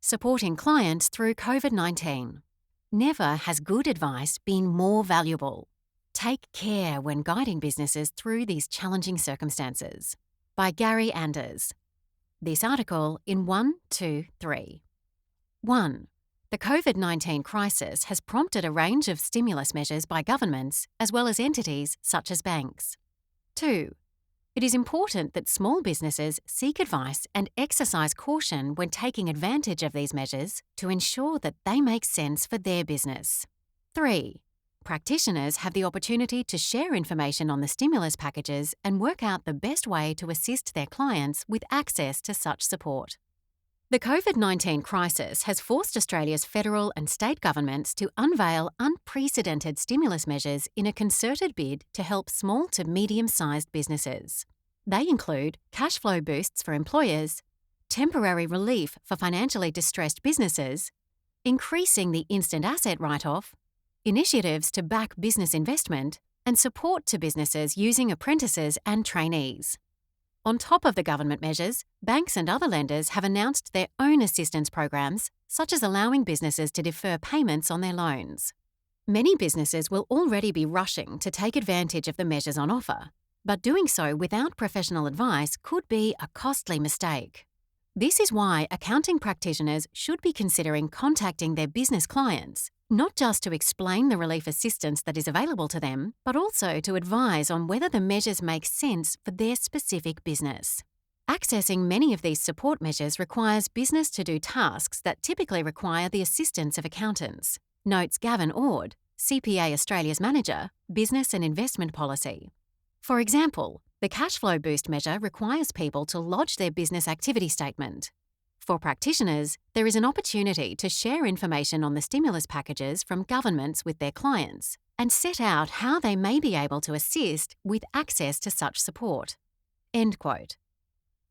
Supporting clients through COVID-19. Never has good advice been more valuable. Take care when guiding businesses through these challenging circumstances. By Gary Anders. This article in 1, 2, 3. 1. The COVID-19 crisis has prompted a range of stimulus measures by governments as well as entities such as banks. 2. It is important that small businesses seek advice and exercise caution when taking advantage of these measures to ensure that they make sense for their business. 3. Practitioners have the opportunity to share information on the stimulus packages and work out the best way to assist their clients with access to such support. The COVID-19 crisis has forced Australia's federal and state governments to unveil unprecedented stimulus measures in a concerted bid to help small to medium-sized businesses. They include cash flow boosts for employers, temporary relief for financially distressed businesses, increasing the instant asset write-off, initiatives to back business investment, and support to businesses using apprentices and trainees. On top of the government measures, banks and other lenders have announced their own assistance programs, such as allowing businesses to defer payments on their loans. Many businesses will already be rushing to take advantage of the measures on offer, but doing so without professional advice could be a costly mistake. This is why accounting practitioners should be considering contacting their business clients, not just to explain the relief assistance that is available to them, but also to advise on whether the measures make sense for their specific business. Accessing many of these support measures requires business to do tasks that typically require the assistance of accountants, notes Gavin Ord, CPA Australia's manager, Business and Investment Policy. For example, the cash flow boost measure requires people to lodge their business activity statement. For practitioners, there is an opportunity to share information on the stimulus packages from governments with their clients and set out how they may be able to assist with access to such support. End quote.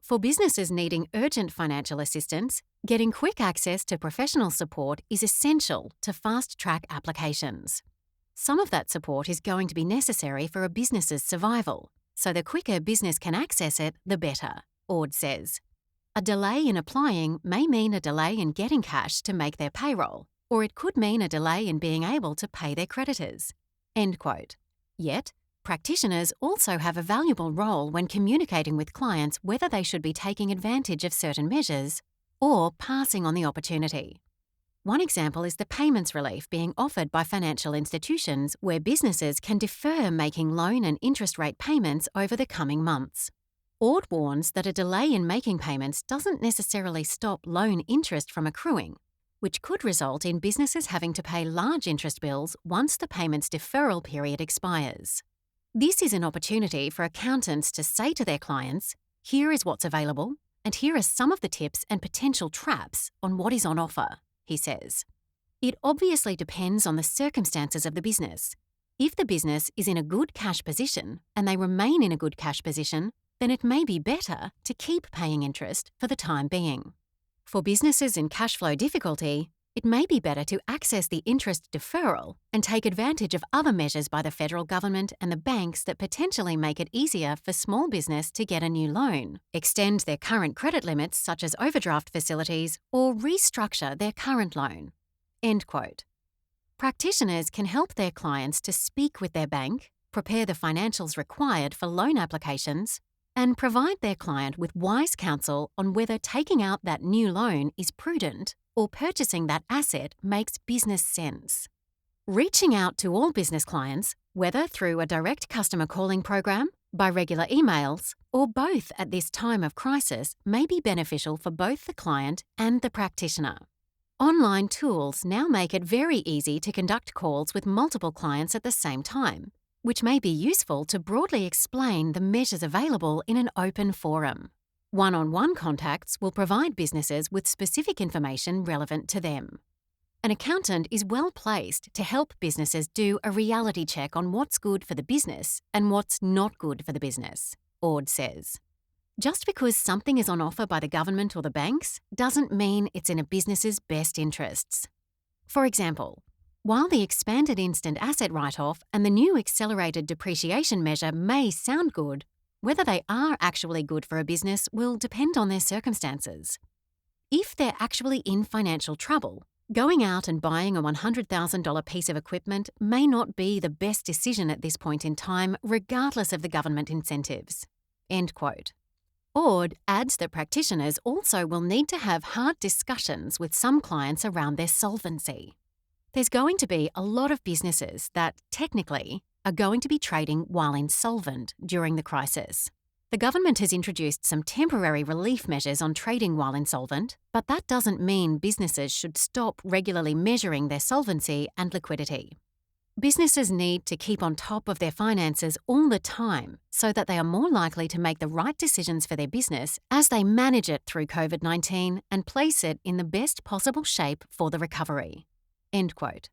For businesses needing urgent financial assistance, getting quick access to professional support is essential to fast-track applications. Some of that support is going to be necessary for a business's survival, so the quicker business can access it, the better, Ord says. A delay in applying may mean a delay in getting cash to make their payroll, or it could mean a delay in being able to pay their creditors. End quote. Yet, practitioners also have a valuable role when communicating with clients whether they should be taking advantage of certain measures or passing on the opportunity. One example is the payments relief being offered by financial institutions where businesses can defer making loan and interest rate payments over the coming months. Ord warns that a delay in making payments doesn't necessarily stop loan interest from accruing, which could result in businesses having to pay large interest bills once the payment's deferral period expires. This is an opportunity for accountants to say to their clients, "Here is what's available, and here are some of the tips and potential traps on what is on offer," he says. It obviously depends on the circumstances of the business. If the business is in a good cash position and they remain in a good cash position, then it may be better to keep paying interest for the time being. For businesses in cash flow difficulty, it may be better to access the interest deferral and take advantage of other measures by the federal government and the banks that potentially make it easier for small business to get a new loan, extend their current credit limits such as overdraft facilities, or restructure their current loan. End quote. Practitioners can help their clients to speak with their bank, prepare the financials required for loan applications, and provide their client with wise counsel on whether taking out that new loan is prudent or purchasing that asset makes business sense. Reaching out to all business clients, whether through a direct customer calling program, by regular emails, or both at this time of crisis may be beneficial for both the client and the practitioner. Online tools now make it very easy to conduct calls with multiple clients at the same time, which may be useful to broadly explain the measures available in an open forum. One-on-one contacts will provide businesses with specific information relevant to them. An accountant is well placed to help businesses do a reality check on what's good for the business and what's not good for the business, Ord says. Just because something is on offer by the government or the banks doesn't mean it's in a business's best interests. For example, while the expanded instant asset write-off and the new accelerated depreciation measure may sound good, whether they are actually good for a business will depend on their circumstances. If they're actually in financial trouble, going out and buying a $100,000 piece of equipment may not be the best decision at this point in time, regardless of the government incentives. End quote. Ord adds that practitioners also will need to have hard discussions with some clients around their solvency. There's going to be a lot of businesses that, technically, are going to be trading while insolvent during the crisis. The government has introduced some temporary relief measures on trading while insolvent, but that doesn't mean businesses should stop regularly measuring their solvency and liquidity. Businesses need to keep on top of their finances all the time so that they are more likely to make the right decisions for their business as they manage it through COVID-19 and place it in the best possible shape for the recovery. End quote.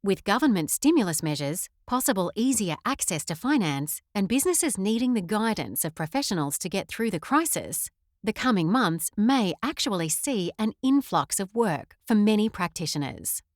With government stimulus measures, possible easier access to finance, and businesses needing the guidance of professionals to get through the crisis, the coming months may actually see an influx of work for many practitioners.